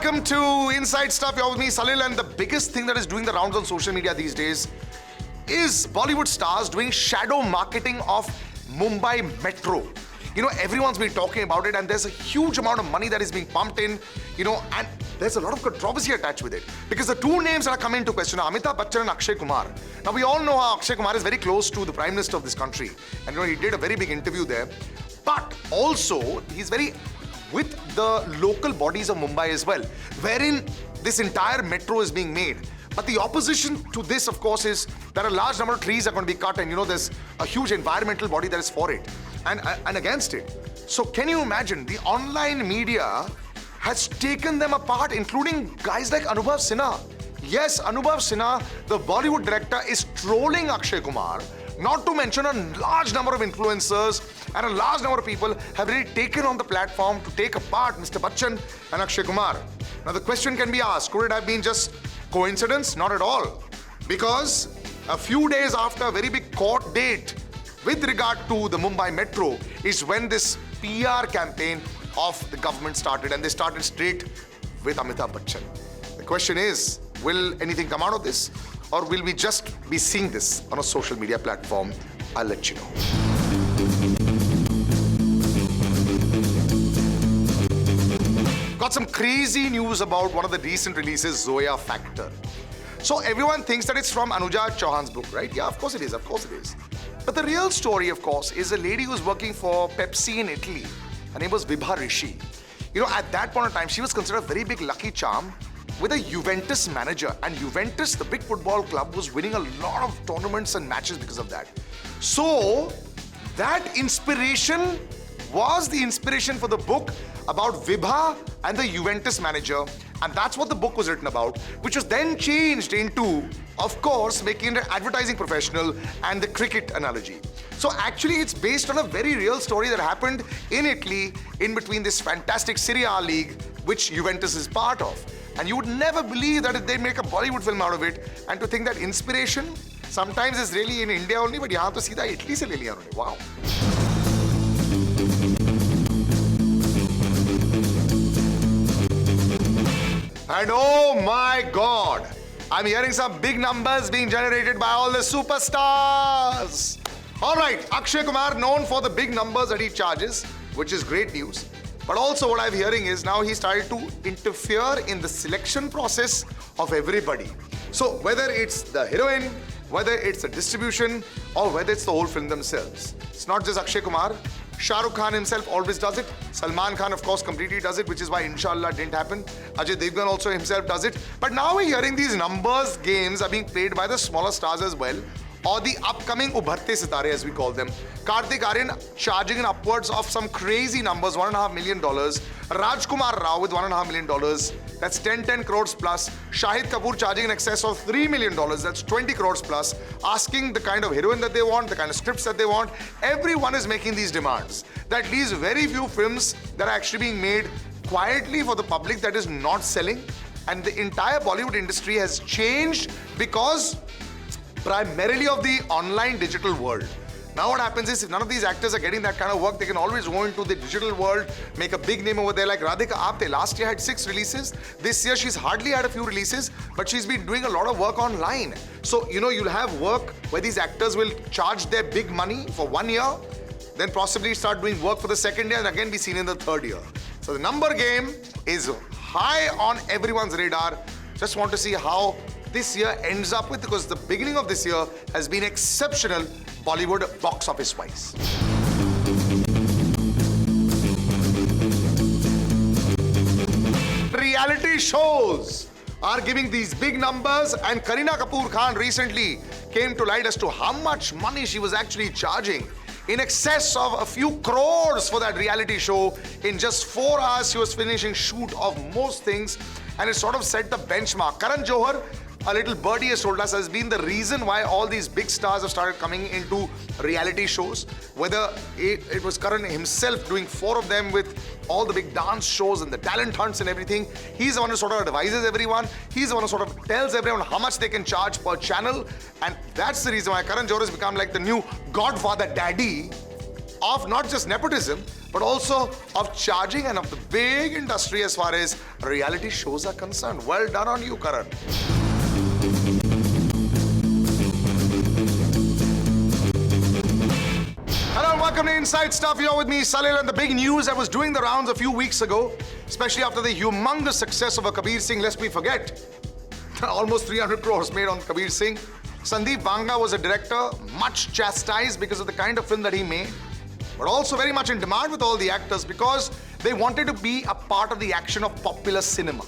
Welcome to Inside Stuff. You're with me, Salil, and the biggest thing that is doing the rounds on social media these days is Bollywood stars doing shadow marketing of Mumbai Metro. You know, everyone's been talking about it, and there's a huge amount of money that is being pumped in, and there's a lot of controversy attached with it. Because the two names that are coming into question are Amitabh Bachchan and Akshay Kumar. Now, we all know how Akshay Kumar is very close to the Prime Minister of this country. And, he did a very big interview there. But also, he's very with the local bodies of Mumbai as well, wherein this entire metro is being made. But the opposition to this, of course, is that a large number of trees are going to be cut, and there's a huge environmental body that is for it and against it. So can you imagine, the online media has taken them apart, including guys like Anubhav Sinha. Yes, Anubhav Sinha, the Bollywood director, is trolling Akshay Kumar. Not to mention a large number of influencers and a large number of people have really taken on the platform to take apart Mr. Bachchan and Akshay Kumar. Now the question can be asked, could it have been just coincidence? Not at all. Because a few days after a very big court date with regard to the Mumbai Metro is when this PR campaign of the government started, and they started straight with Amitabh Bachchan. The question is, will anything come out of this? Or will we just be seeing this on a social media platform? I'll let you know. Got some crazy news about one of the recent releases, Zoya Factor. So everyone thinks that it's from Anuja Chauhan's book, right? Yeah, of course it is, of course it is. But the real story, of course, is a lady who's working for Pepsi in Italy. Her name was Vibha Rishi. At that point in time, she was considered a very big lucky charm with a Juventus manager, and Juventus, the big football club, was winning a lot of tournaments and matches because of that. So that inspiration was the inspiration for the book about Vibha and the Juventus manager, and that's what the book was written about, which was then changed into, of course, making it an advertising professional and the cricket analogy. So actually it's based on a very real story that happened in Italy in between this fantastic Serie A league, which Juventus is part of. And you would never believe that they'd make a Bollywood film out of it, and to think that inspiration sometimes is really in India only, but yahan to seedha Italy se le liya unhone. Wow. And oh my God, I'm hearing some big numbers being generated by all the superstars. All right, Akshay Kumar, known for the big numbers that he charges, which is great news. But also what I'm hearing is now he started to interfere in the selection process of everybody. So whether it's the heroine, whether it's the distribution, or whether it's the whole film themselves. It's not just Akshay Kumar. Shah Rukh Khan himself always does it. Salman Khan, of course, completely does it, which is why Inshallah didn't happen. Ajay Devgan also himself does it. But now we're hearing these numbers games are being played by the smaller stars as well, or the upcoming Ubharte Sitare, as we call them. Kartik Aryan charging in upwards of some crazy numbers, $1.5 million. Rajkumar Rao with $1.5 million. That's 10 crores plus. Shahid Kapoor charging in excess of $3 million. That's 20 crores plus. Asking the kind of heroine that they want, the kind of scripts that they want. Everyone is making these demands. That leaves very few films that are actually being made quietly for the public, that is not selling. And the entire Bollywood industry has changed because primarily of the online digital world. Now what happens is, if none of these actors are getting that kind of work, they can always go into the digital world, make a big name over there. Like Radhika Apte last year had 6 releases. This year she's hardly had a few releases, but she's been doing a lot of work online. So, you'll have work where these actors will charge their big money for 1 year, then possibly start doing work for the second year and again be seen in the third year. So the number game is high on everyone's radar. Just want to see how this year ends up with, because the beginning of this year has been exceptional Bollywood box office wise. Reality shows are giving these big numbers, and Kareena Kapoor Khan recently came to light as to how much money she was actually charging. In excess of a few crores for that reality show. In just 4 hours, she was finishing shoot of most things, and it sort of set the benchmark. Karan Johar, a little birdie has told us, has been the reason why all these big stars have started coming into reality shows. Whether it was Karan himself doing 4 of them with all the big dance shows and the talent hunts and everything. He's the one who sort of advises everyone. He's the one who sort of tells everyone how much they can charge per channel. And that's the reason why Karan Johar has become like the new godfather daddy of not just nepotism, but also of charging and of the big industry as far as reality shows are concerned. Well done on you, Karan. Hello and welcome to Inside Stuff. Here with me, Salil, and the big news that was doing the rounds a few weeks ago, especially after the humongous success of a Kabir Singh, lest we forget, almost 300 crores made on Kabir Singh. Sandeep Vanga was a director, much chastised because of the kind of film that he made, but also very much in demand with all the actors because they wanted to be a part of the action of popular cinema.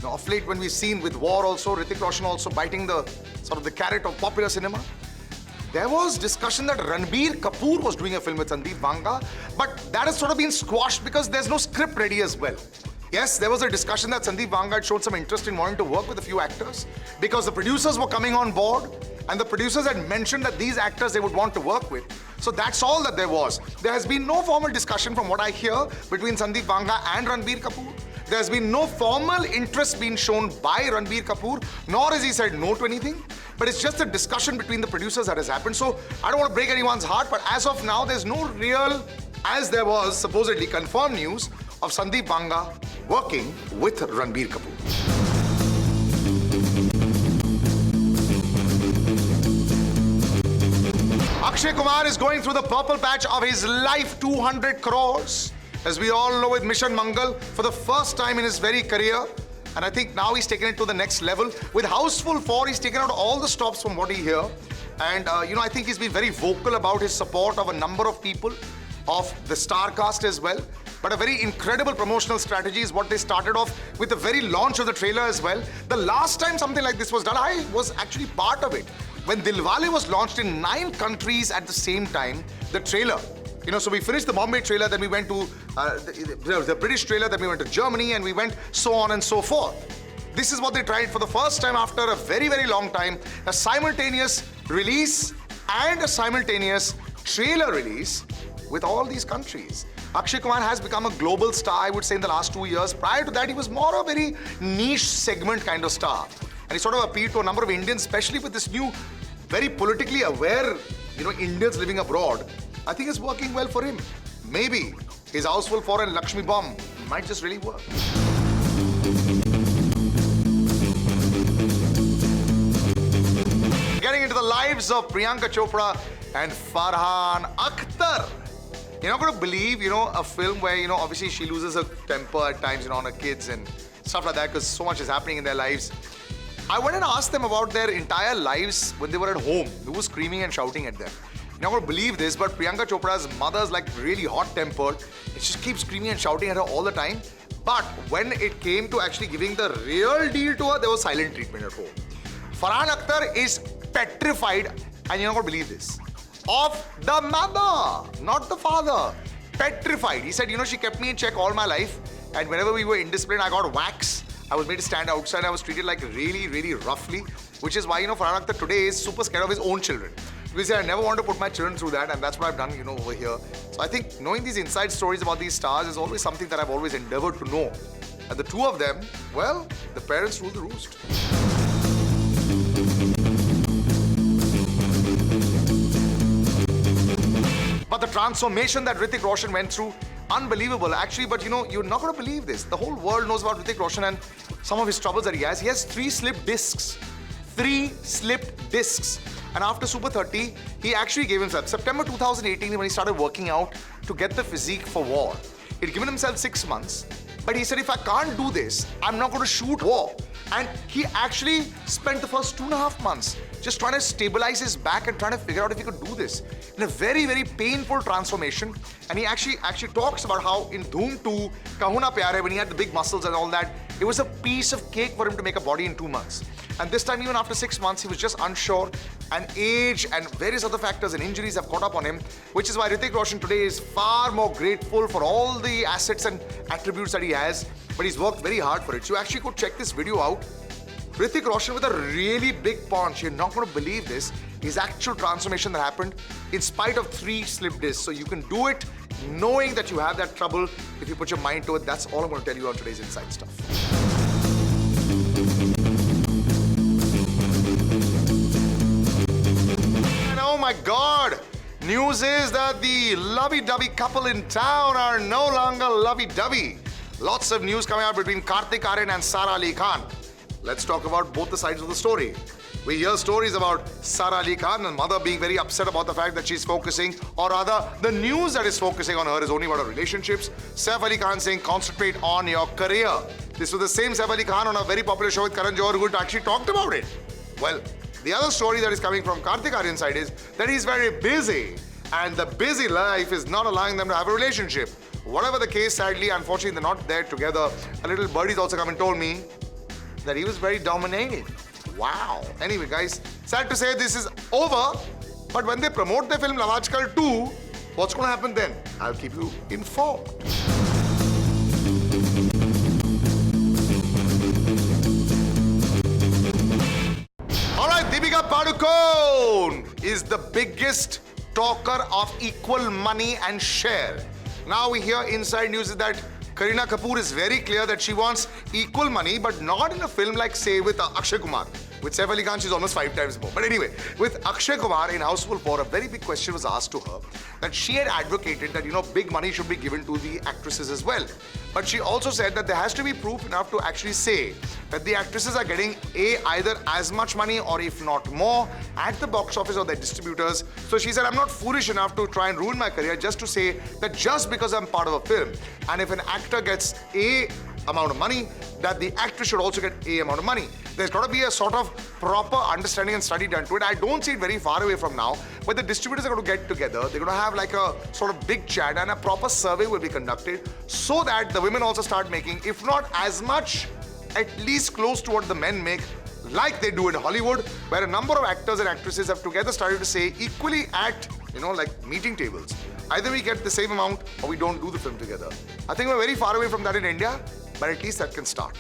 Now, of late, when we've seen with War also, Hrithik Roshan also biting the sort of the carrot of popular cinema, there was discussion that Ranbir Kapoor was doing a film with Sandeep Vanga, but that has sort of been squashed because there's no script ready as well. Yes, there was a discussion that Sandeep Vanga had shown some interest in wanting to work with a few actors because the producers were coming on board and the producers had mentioned that these actors they would want to work with. So that's all that there was. There has been no formal discussion from what I hear between Sandeep Vanga and Ranbir Kapoor. There has been no formal interest being shown by Ranbir Kapoor, nor has he said no to anything. But it's just a discussion between the producers that has happened. So I don't want to break anyone's heart, but as of now, there's no real, as there was supposedly confirmed news of Sandeep Vanga working with Ranbir Kapoor. Akshay Kumar is going through the purple patch of his life, 200 crores. As we all know, with Mission Mangal, for the first time in his very career. And I think now he's taken it to the next level. With Houseful 4, he's taken out all the stops from what he hear. And, I think he's been very vocal about his support of a number of people, of the star cast as well. But a very incredible promotional strategy is what they started off with the very launch of the trailer as well. The last time something like this was done, I was actually part of it. When Dilwale was launched in 9 countries at the same time, the trailer, so we finished the Bombay trailer, then we went to the British trailer, then we went to Germany, and we went so on and so forth. This is what they tried for the first time after a very, very long time, a simultaneous release and a simultaneous trailer release with all these countries. Akshay Kumar has become a global star, I would say, in the last 2 years. Prior to that, he was more a very niche segment kind of star. And he sort of appealed to a number of Indians, especially with this new, very politically aware, Indians living abroad. I think it's working well for him. Maybe his Houseful 4 and Lakshmi Bomb might just really work. Getting into the lives of Priyanka Chopra and Farhan Akhtar. You're not going to believe, a film where, obviously she loses her temper at times, on her kids and stuff like that because so much is happening in their lives. I went and asked them about their entire lives when they were at home. Who was screaming and shouting at them? You're not going to believe this, but Priyanka Chopra's mother's like really hot-tempered. She just keeps screaming and shouting at her all the time. But when it came to actually giving the real deal to her, there was silent treatment at home. Farhan Akhtar is petrified, and you're not going to believe this, of the mother, not the father. Petrified. He said, she kept me in check all my life, and whenever we were indisciplined, I got wax. I was made to stand outside. I was treated like really, really roughly, which is why, Farhan Akhtar today is super scared of his own children. Because I never want to put my children through that, and that's what I've done, over here. So I think knowing these inside stories about these stars is always something that I've always endeavored to know. And the two of them, well, the parents rule the roost. But the transformation that Hrithik Roshan went through, unbelievable actually. But you're not going to believe this. The whole world knows about Hrithik Roshan and some of his troubles that he has. He has 3 slipped discs. 3 slipped discs. And after Super 30, he actually gave himself, September 2018, when he started working out to get the physique for War. He'd given himself 6 months, but he said, if I can't do this, I'm not going to shoot War. And he actually spent the first 2.5 months just trying to stabilize his back and trying to figure out if he could do this in a very, very painful transformation. And he actually talks about how in Dhoom 2, Kaho Na Pyar Hai, when he had the big muscles and all that, it was a piece of cake for him to make a body in 2 months. And this time, even after 6 months, he was just unsure, and age and various other factors and injuries have caught up on him, which is why Hrithik Roshan today is far more grateful for all the assets and attributes that he has, but he's worked very hard for it. So you actually could check this video out. Hrithik Roshan with a really big punch. You're not going to believe this. His actual transformation that happened in spite of 3 slip discs. So you can do it knowing that you have that trouble if you put your mind to it. That's all I'm going to tell you on today's Inside Stuff. And oh my God, News is that the lovey-dovey couple in town are no longer lovey-dovey. Lots of news coming out between Kartik Aryan and Wasarة Ali Khan. Let's talk about both the sides of the story. We hear stories about Wasarة Ali Khan and mother being very upset about the fact that she's focusing, or rather, the news that is focusing on her is only about her relationships. Saif Ali Khan saying, concentrate on your career. This was the same Saif Ali Khan on a very popular show with Karan Johar who actually talked about it. Well, the other story that is coming from Kartik Aryan's side is that he's very busy, and the busy life is not allowing them to have a relationship. Whatever the case, sadly, unfortunately, they're not there together. A little birdie's also come and told me that he was very dominating. Wow. Anyway, guys, sad to say this is over, but when they promote the film Love Aajkal 2, what's going to happen then? I'll keep you informed. Deepika Padukone is the biggest talker of equal money and share. Now we hear inside news that Kareena Kapoor is very clear that she wants equal money, but not in a film like, say, with Akshay Kumar. With Saif Ali Khan, she's almost 5 times more. But anyway, with Akshay Kumar in Houseful 4, a very big question was asked to her that she had advocated that, big money should be given to the actresses as well. But she also said that there has to be proof enough to actually say that the actresses are getting either as much money or if not more at the box office or their distributors. So she said, I'm not foolish enough to try and ruin my career just to say that just because I'm part of a film, and if an actor gets A amount of money, that the actor should also get A amount of money. There's got to be a sort of proper understanding and study done to it. I don't see it very far away from now, but the distributors are going to get together. They're going to have like a sort of big chat, and a proper survey will be conducted so that the women also start making, if not as much, at least close to what the men make, like they do in Hollywood, where a number of actors and actresses have together started to say equally at, like meeting tables. Either we get the same amount or we don't do the film together. I think we're very far away from that in India, but at least that can start.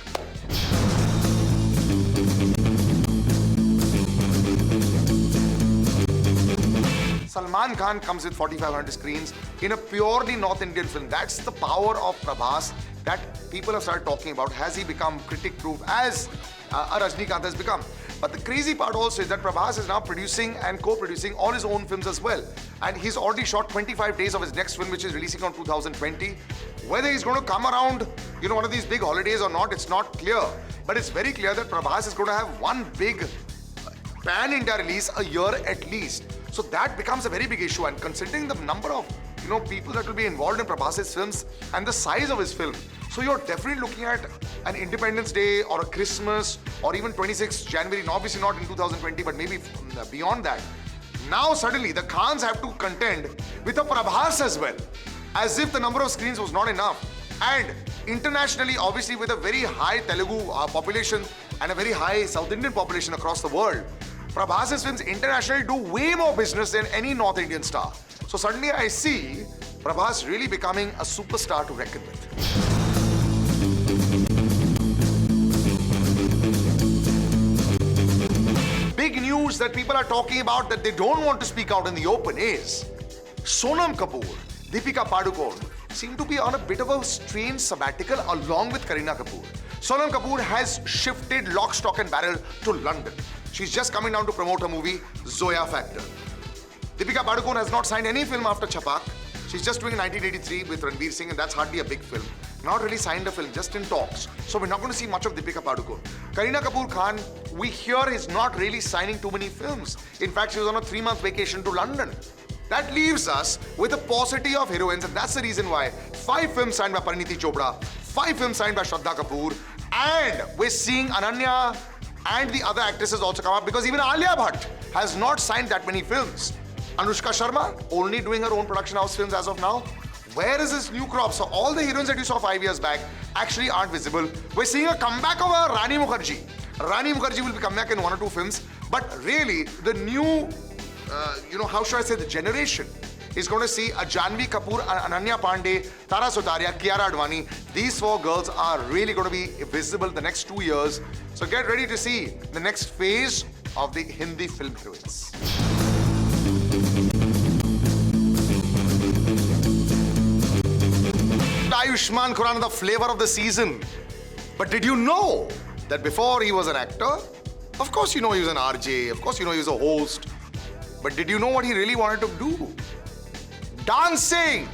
Salman Khan comes with 4,500 screens in a purely North Indian film. That's the power of Prabhas that people have started talking about. Has he become critic-proof as Rajnikant has become? But the crazy part also is that Prabhas is now producing and co-producing all his own films as well. And he's already shot 25 days of his next film, which is releasing on 2020. Whether he's going to come around, one of these big holidays or not, it's not clear. But it's very clear that Prabhas is going to have one big pan-India release a year at least. So that becomes a very big issue. And considering the number of, people that will be involved in Prabhas's films and the size of his film, so you're definitely looking at an Independence Day or a Christmas or even 26th January, and obviously not in 2020, but maybe beyond that. Now suddenly the Khans have to contend with a Prabhas as well, as if the number of screens was not enough. And internationally, obviously with a very high Telugu population and a very high South Indian population across the world, Prabhas's films internationally do way more business than any North Indian star. So suddenly I see Prabhas really becoming a superstar to reckon with. Big news that people are talking about that they don't want to speak out in the open is Sonam Kapoor, Deepika Padukone seem to be on a bit of a strange sabbatical along with Kareena Kapoor. Sonam Kapoor has shifted lock, stock and barrel to London. She's just coming down to promote her movie Zoya Factor. Deepika Padukone has not signed any film after Chapak. She's just doing 1983 with Ranveer Singh, and that's hardly a big film. Not really signed a film, just in talks. So we're not going to see much of Deepika Padukone. Kareena Kapoor Khan, we hear is not really signing too many films. In fact, she was on a 3-month vacation to London. That leaves us with a paucity of heroines, and that's the reason why 5 films signed by Pariniti Chopra, 5 films signed by Shraddha Kapoor, and we're seeing Ananya and the other actresses also come up, because even Alia Bhatt has not signed that many films. Anushka Sharma only doing her own production house films as of now. Where is this new crop? So all the heroines that you saw 5 years back actually aren't visible. We're seeing a comeback of a Rani Mukherjee. Rani Mukherjee will come back in 1 or 2 films, but really the new, how should I say, the generation is going to see a Janhvi Kapoor, Ananya Pandey, Tara Sutaria, Kiara Advani. These 4 girls are really going to be visible the next 2 years. So get ready to see the next phase of the Hindi film heroines. Ayushmann Khurrana, the flavor of the season. But did you know that before he was an actor, of course you know he was an RJ, of course you know he was a host, but did you know what he really wanted to do? dancing.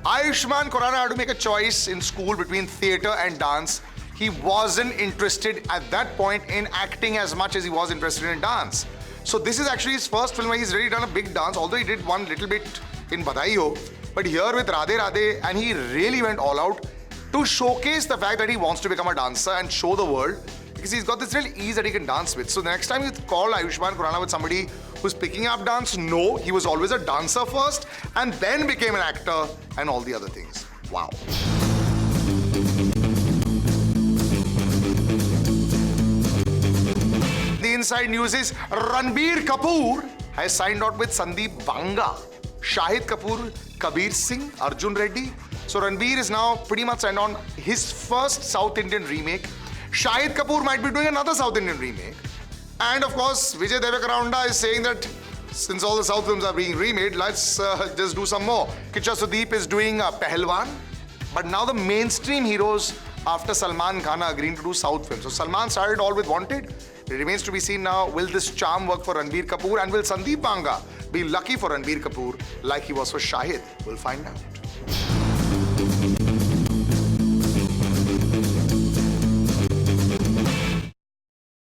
Ayushmann Khurrana had to make a choice in school between theatre and dance. He wasn't interested at that point in acting as much as he was interested in dance. So this is actually his first film where he's really done a big dance, although he did one little bit in Badai Ho. But here with Radhe Radhe, and he really went all out to showcase the fact that he wants to become a dancer and show the world, because he's got this real ease that he can dance with. So the next time you call Ayushmann Khurrana with somebody who's picking up dance, no, he was always a dancer first and then became an actor and all the other things. Wow. The inside news is Ranbir Kapoor has signed out with Sandeep Banga, Shahid Kapoor, Kabir Singh, Arjun Reddy. So Ranbir is now pretty much signed on his first South Indian remake. Shahid Kapoor might be doing another South Indian remake. And of course, Vijay Deverakonda is saying that since all the South films are being remade, let's just do some more. Kicha Sudeep is doing Pehelwan. But now the mainstream heroes after Salman Khan are agreeing to do South films. So Salman started all with Wanted. It remains to be seen now, will this charm work for Ranbir Kapoor, and will Sandeep Banga be lucky for Ranbir Kapoor like he was for Shahid? We'll find out.